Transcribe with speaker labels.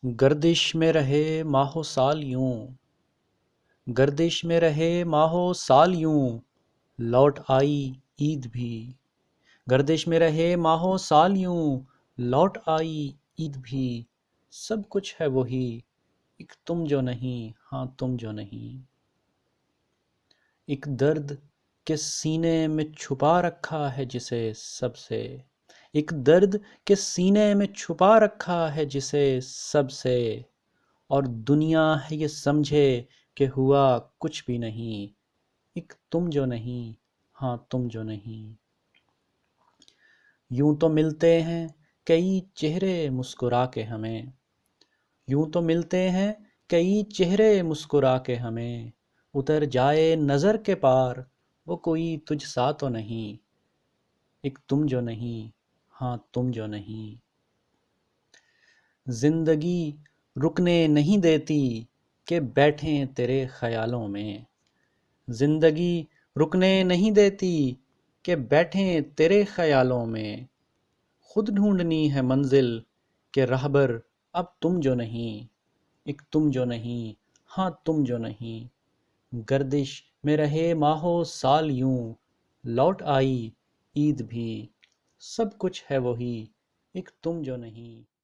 Speaker 1: گردش میں رہے ماہ و سال یوں، گردش میں رہے ماہ و سال یوں، لوٹ آئی عید بھی۔ گردش میں رہے ماہ و سال یوں، لوٹ آئی عید بھی۔ سب کچھ ہے وہی، ایک تم جو نہیں، ہاں تم جو نہیں۔ ایک درد کہ سینے میں چھپا رکھا ہے جسے سب سے، ایک درد کہ سینے میں چھپا رکھا ہے جسے سب سے، اور دنیا ہے یہ سمجھے کہ ہوا کچھ بھی نہیں، ایک تم جو نہیں، ہاں تم جو نہیں۔ یوں تو ملتے ہیں کئی چہرے مسکرا کے ہمیں، یوں تو ملتے ہیں کئی چہرے مسکرا کے ہمیں، اتر جائے نظر کے پار وہ کوئی تجھ سا تو نہیں، ایک تم جو نہیں، ہاں تم جو نہیں۔ زندگی رکنے نہیں دیتی کہ بیٹھیں تیرے خیالوں میں، زندگی رکنے نہیں دیتی کہ بیٹھیں تیرے خیالوں میں، خود ڈھونڈنی ہے منزل کہ رہبر اب تم جو نہیں، ایک تم جو نہیں، ہاں تم جو نہیں۔ گردش میں رہے ماہ و سال یوں، لوٹ آئی عید بھی۔ سب کچھ ہے وہی، ایک تم جو نہیں۔